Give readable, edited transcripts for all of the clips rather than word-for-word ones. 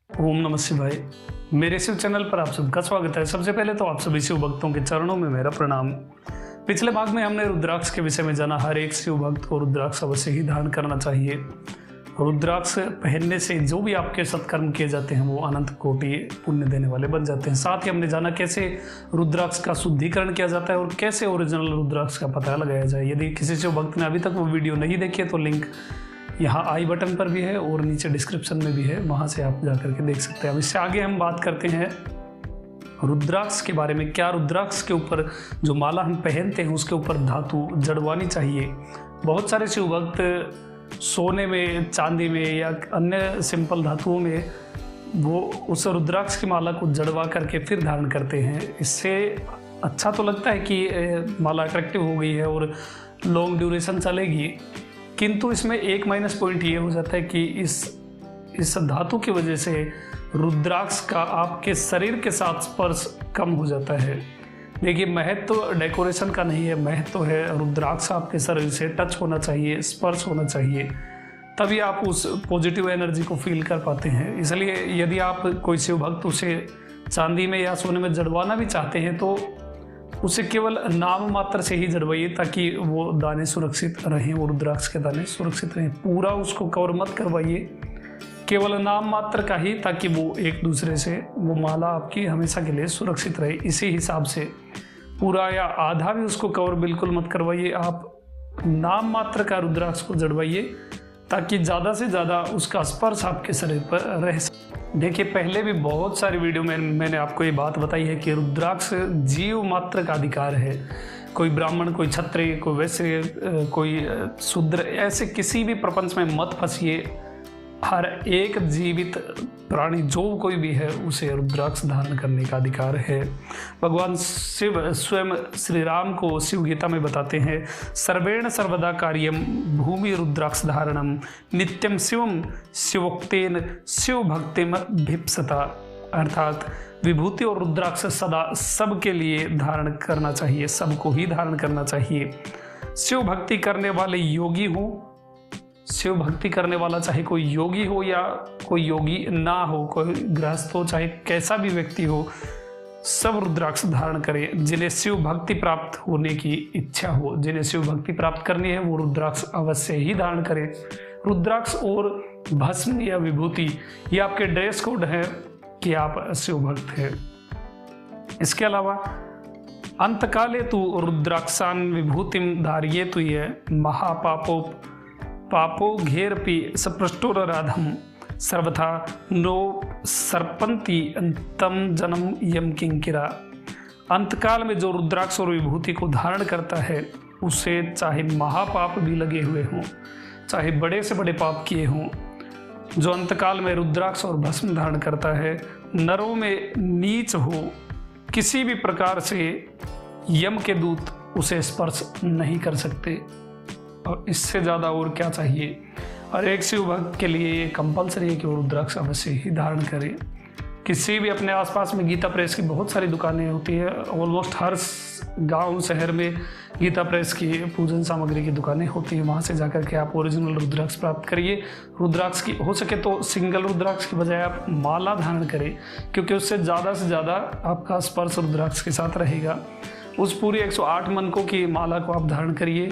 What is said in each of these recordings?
ओम नमः शिवाय। मेरे शिव चैनल पर आप सबका स्वागत है। सबसे पहले तो आप सभी शिव भक्तों के चरणों में मेरा प्रणाम। पिछले भाग में हमने रुद्राक्ष के विषय में जाना। हर एक शिव भक्त को रुद्राक्ष अवश्य ही धारण करना चाहिए। रुद्राक्ष पहनने से जो भी आपके सत्कर्म किए जाते हैं वो अनंत कोटि पुण्य देने वाले बन जाते हैं। साथ ही हमने जाना कैसे रुद्राक्ष का शुद्धिकरण किया जाता है और कैसे ओरिजिनल रुद्राक्ष का पता लगाया जाए। यदि किसी शिव भक्त ने अभी तक वो वीडियो नहीं देखी है तो लिंक यहाँ आई बटन पर भी है और नीचे डिस्क्रिप्शन में भी है, वहाँ से आप जाकर के देख सकते हैं। अब इससे आगे हम बात करते हैं रुद्राक्ष के बारे में। क्या रुद्राक्ष के ऊपर जो माला हम पहनते हैं उसके ऊपर धातु जड़वानी चाहिए? बहुत सारे शिव भक्त सोने में, चांदी में या अन्य सिंपल धातुओं में वो उस रुद्राक्ष की माला को जड़वा करके फिर धारण करते हैं। इससे अच्छा तो लगता है कि माला अट्रैक्टिव हो गई है और लॉन्ग ड्यूरेशन चलेगी, किंतु इसमें एक माइनस पॉइंट ये हो जाता है कि इस धातु की वजह से रुद्राक्ष का आपके शरीर के साथ स्पर्श कम हो जाता है। देखिए, महत्व तो डेकोरेशन का नहीं है, महत्व तो है रुद्राक्ष आपके शरीर से टच होना चाहिए, स्पर्श होना चाहिए, तभी आप उस पॉजिटिव एनर्जी को फील कर पाते हैं। इसलिए यदि आप कोई शिव भक्त उसे चांदी में या सोने में जड़वाना भी चाहते हैं तो उसे केवल नाम मात्र से ही जड़वाइए ताकि वो दाने सुरक्षित रहें, वो रुद्राक्ष के दाने सुरक्षित रहें। पूरा उसको कवर मत करवाइए, केवल नाम मात्र का ही, ताकि वो एक दूसरे से वो माला आपकी हमेशा के लिए सुरक्षित रहे। इसी हिसाब से पूरा या आधा भी उसको कवर बिल्कुल मत करवाइए, आप नाम मात्र का रुद्राक्ष को जड़वाइए ताकि ज़्यादा से ज़्यादा उसका स्पर्श आपके शरीर पर रह सके। देखिए, पहले भी बहुत सारी वीडियो में मैंने आपको ये बात बताई है कि रुद्राक्ष जीव मात्र का अधिकार है। कोई ब्राह्मण, कोई क्षत्रिय, कोई वैश्य, कोई शूद्र, ऐसे किसी भी प्रपंच में मत फंसिए। हर एक जीवित प्राणी जो कोई भी है उसे रुद्राक्ष धारण करने का अधिकार है। भगवान शिव स्वयं श्री राम को शिव गीता में बताते हैं, सर्वेण सर्वदा कार्यम भूमि रुद्राक्ष धारणम नित्यम शिवम शिवोक्तेन शिव भक्तिम भिप्सता। अर्थात विभूति और रुद्राक्ष सदा सबके लिए धारण करना चाहिए, सबको ही धारण करना चाहिए। शिव भक्ति करने वाले योगी हो, शिव भक्ति करने वाला चाहे कोई योगी हो या कोई योगी ना हो, कोई गृहस्थ हो, चाहे कैसा भी व्यक्ति हो, सब रुद्राक्ष धारण करें। जिन्हें शिव भक्ति प्राप्त होने की इच्छा हो, जिन्हें शिव भक्ति प्राप्त करनी है वो रुद्राक्ष अवश्य ही धारण करें। रुद्राक्ष और भस्म या विभूति ये आपके ड्रेस कोड है कि आप शिव भक्त हैं। इसके अलावा अंतकाले तु रुद्राक्षान विभूतिम धार्येतु ये पापो घेरपि सपृष्टोराधम सर्वथा नो सर्पंती अंतम जन्म यम किंकिरा। अंतकाल में जो रुद्राक्ष और विभूति को धारण करता है उसे चाहे महापाप भी लगे हुए हों, चाहे बड़े से बड़े पाप किए हों, जो अंतकाल में रुद्राक्ष और भस्म धारण करता है, नरों में नीच हो, किसी भी प्रकार से यम के दूत उसे स्पर्श नहीं कर सकते। और इससे ज़्यादा और क्या चाहिए। और एक शिव भक्त के लिए ये कंपलसरी है कि वो रुद्राक्ष अवश्य ही धारण करें। किसी भी अपने आसपास में गीता प्रेस की बहुत सारी दुकानें होती है, ऑलमोस्ट हर गांव शहर में गीता प्रेस की पूजन सामग्री की दुकानें होती हैं। वहाँ से जाकर के आप ओरिजिनल रुद्राक्ष प्राप्त करिए। रुद्राक्ष की हो सके तो सिंगल रुद्राक्ष की बजाय आप माला धारण करें, क्योंकि उससे ज़्यादा आपका स्पर्श रुद्राक्ष के साथ रहेगा। उस पूरी 108 मनकों की माला को आप धारण करिए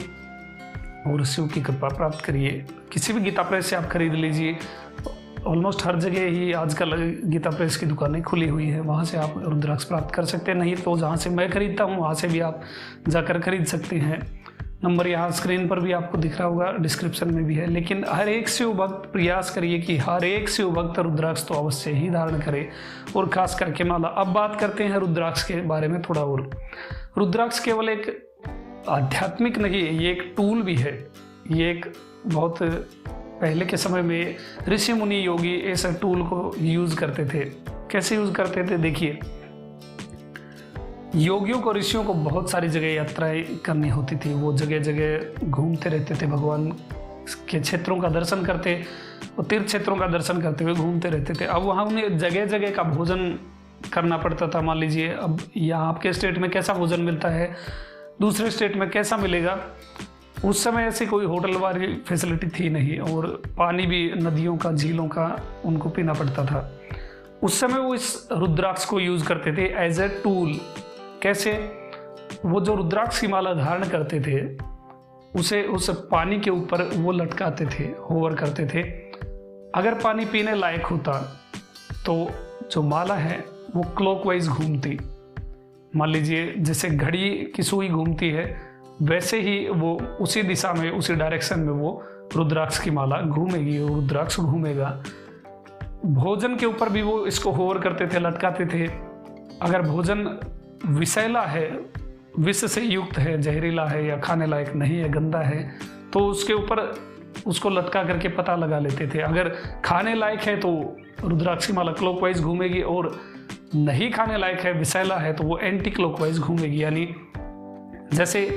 और शिव की कृपा प्राप्त करिए। किसी भी गीता प्रेस से आप खरीद लीजिए, ऑलमोस्ट हर जगह ही आजकल गीता प्रेस की दुकानें खुली हुई है, वहाँ से आप रुद्राक्ष प्राप्त कर सकते हैं। नहीं तो जहाँ से मैं खरीदता हूँ वहाँ से भी आप जाकर खरीद सकते हैं। नंबर यहाँ स्क्रीन पर भी आपको दिख रहा होगा, डिस्क्रिप्शन में भी है। लेकिन हर एक शिव भक्त प्रयास करिए कि हर एक शिव भक्त रुद्राक्ष तो अवश्य ही धारण करे, और खास करके माला। अब बात करते हैं रुद्राक्ष के बारे में थोड़ा और। रुद्राक्ष केवल एक आध्यात्मिक नहीं है, ये एक टूल भी है। ये एक बहुत पहले के समय में ऋषि मुनि योगी ऐसे टूल को यूज़ करते थे। कैसे यूज़ करते थे? देखिए, योगियों को, ऋषियों को बहुत सारी जगह यात्राएं करनी होती थी। वो जगह जगह घूमते रहते थे, भगवान के क्षेत्रों का दर्शन करते और तीर्थ क्षेत्रों का दर्शन करते हुए घूमते रहते थे। अब वहाँ उन्हें जगह जगह का भोजन करना पड़ता था। मान लीजिए अब यहाँ आपके स्टेट में कैसा भोजन मिलता है, दूसरे स्टेट में कैसा मिलेगा। उस समय ऐसी कोई होटल वाली फैसिलिटी थी नहीं, और पानी भी नदियों का, झीलों का उनको पीना पड़ता था। उस समय वो इस रुद्राक्ष को यूज करते थे एज ए टूल। कैसे? वो जो रुद्राक्ष की माला धारण करते थे उसे उस पानी के ऊपर वो लटकाते थे, होवर करते थे। अगर पानी पीने लायक होता तो जो माला है वो क्लॉकवाइज घूमती। मान लीजिए जैसे घड़ी की सुई घूमती है, वैसे ही वो उसी दिशा में, उसी डायरेक्शन में वो रुद्राक्ष की माला घूमेगी, वो रुद्राक्ष घूमेगा। भोजन के ऊपर भी वो इसको होवर करते थे, लटकाते थे। अगर भोजन विषैला है, विष से युक्त है, जहरीला है या खाने लायक नहीं है, गंदा है, तो उसके ऊपर उसको लटका करके पता लगा लेते थे। अगर खाने लायक है तो रुद्राक्ष की माला क्लॉकवाइज घूमेगी, और नहीं खाने लायक है, विषैला है, तो वो एंटी क्लॉकवाइज घूमेगी। यानी जैसे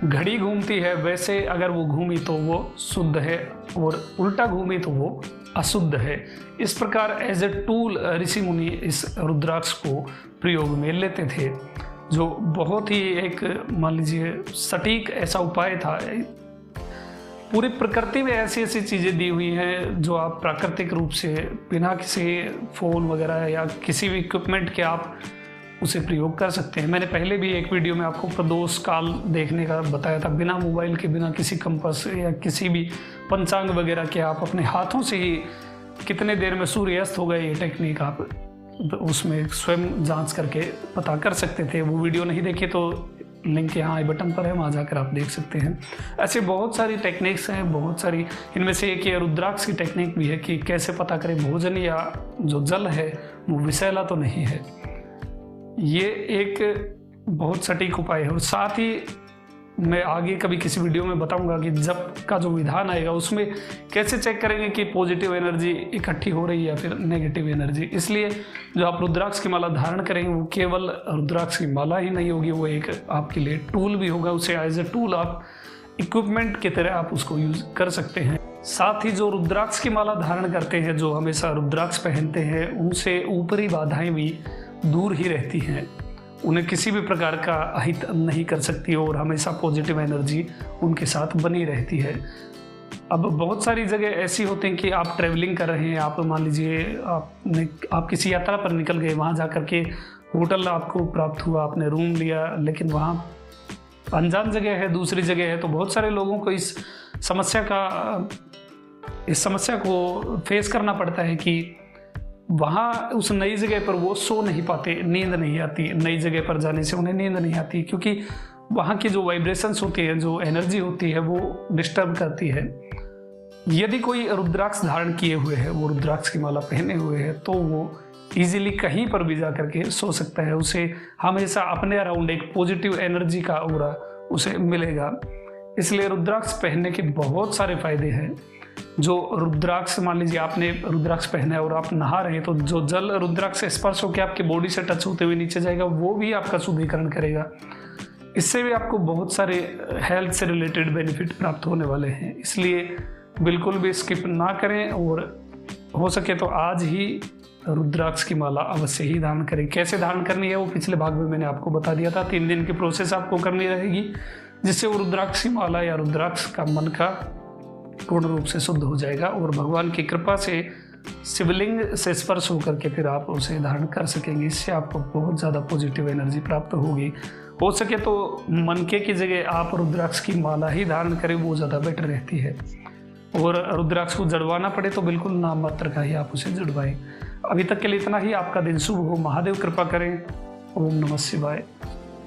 घड़ी घूमती है वैसे अगर वो घूमी तो वो शुद्ध है, और उल्टा घूमी तो वो अशुद्ध है। इस प्रकार एज ए टूल ऋषि मुनि इस रुद्राक्ष को प्रयोग में लेते थे, जो बहुत ही एक मान लीजिए सटीक ऐसा उपाय था। पूरी प्रकृति में ऐसी ऐसी चीज़ें दी हुई हैं जो आप प्राकृतिक रूप से बिना किसी फ़ोन वगैरह या किसी भी इक्विपमेंट के आप उसे प्रयोग कर सकते हैं। मैंने पहले भी एक वीडियो में आपको प्रदोष काल देखने का बताया था। बिना मोबाइल के, बिना किसी कंपास या किसी भी पंचांग वगैरह के आप अपने हाथों से ही कितने देर में सूर्यास्त हो गए, ये टेक्निक आप उसमें स्वयं जांच करके पता कर सकते थे। वो वीडियो नहीं देखी तो लिंक यहाँ आई बटन पर है, वहाँ जाकर आप देख सकते हैं। ऐसे बहुत सारी टेक्निक्स हैं, बहुत सारी। इनमें से एक ये रुद्राक्ष की टेक्निक भी है कि कैसे पता करें भोजन या जो जल है वो विषैला तो नहीं है। ये एक बहुत सटीक उपाय है। और साथ ही मैं आगे कभी किसी वीडियो में बताऊंगा कि जप का जो विधान आएगा उसमें कैसे चेक करेंगे कि पॉजिटिव एनर्जी इकट्ठी हो रही है या फिर नेगेटिव एनर्जी। इसलिए जो आप रुद्राक्ष की माला धारण करेंगे वो केवल रुद्राक्ष की माला ही नहीं होगी, वो एक आपके लिए टूल भी होगा। उसे एज ए टूल आप इक्विपमेंट की तरह आप उसको यूज कर सकते हैं। साथ ही जो रुद्राक्ष की माला धारण करते हैं, जो हमेशा रुद्राक्ष पहनते हैं, उनसे ऊपरी बाधाएं भी दूर ही रहती हैं। उन्हें किसी भी प्रकार का अहित नहीं कर सकती और हमेशा पॉजिटिव एनर्जी उनके साथ बनी रहती है। अब बहुत सारी जगह ऐसी होती हैं कि आप ट्रैवलिंग कर रहे हैं, आप मान लीजिए आप किसी यात्रा पर निकल गए, वहाँ जा कर के होटल आपको प्राप्त हुआ, आपने रूम लिया, लेकिन वहाँ अनजान जगह है, दूसरी जगह है, तो बहुत सारे लोगों को इस समस्या को फेस करना पड़ता है कि वहाँ उस नई जगह पर वो सो नहीं पाते, नींद नहीं आती। नई जगह पर जाने से उन्हें नींद नहीं आती, क्योंकि वहाँ की जो वाइब्रेशंस होती है, जो एनर्जी होती है, वो डिस्टर्ब करती है। यदि कोई रुद्राक्ष धारण किए हुए है, वो रुद्राक्ष की माला पहने हुए है, तो वो इजीली कहीं पर भी जा करके सो सकता है। उसे हमेशा अपने अराउंड एक पॉजिटिव एनर्जी का ऑरा उसे मिलेगा। इसलिए रुद्राक्ष पहनने के बहुत सारे फायदे हैं। जो रुद्राक्ष, मान लीजिए आपने रुद्राक्ष पहना है और आप नहा रहे हैं, तो जो जल रुद्राक्ष से स्पर्श होकर आपके बॉडी से टच होते हुए नीचे जाएगा, वो भी आपका शुद्धिकरण करेगा। इससे भी आपको बहुत सारे हेल्थ से रिलेटेड बेनिफिट प्राप्त होने वाले हैं। इसलिए बिल्कुल भी स्किप ना करें, और हो सके तो आज ही रुद्राक्ष की माला अवश्य ही धारण करें। कैसे धारण करनी है वो पिछले भाग में मैंने आपको बता दिया था। 3 दिन की प्रोसेस आपको करनी रहेगी, जिससे वो रुद्राक्ष की माला या रुद्राक्ष का मन का पूर्ण रूप से शुद्ध हो जाएगा, और भगवान की कृपा से शिवलिंग से स्पर्श होकर के फिर आप उसे धारण कर सकेंगे। इससे आपको बहुत ज़्यादा पॉजिटिव एनर्जी प्राप्त होगी। हो सके तो मनके की जगह आप रुद्राक्ष की माला ही धारण करें, वो ज़्यादा बेटर रहती है। और रुद्राक्ष को जड़वाना पड़े तो बिल्कुल नाम मात्र का ही आप उसे जड़वाएं। अभी तक के लिए इतना ही। आपका दिन शुभ हो, महादेव कृपा करें। ओम नमः शिवाय।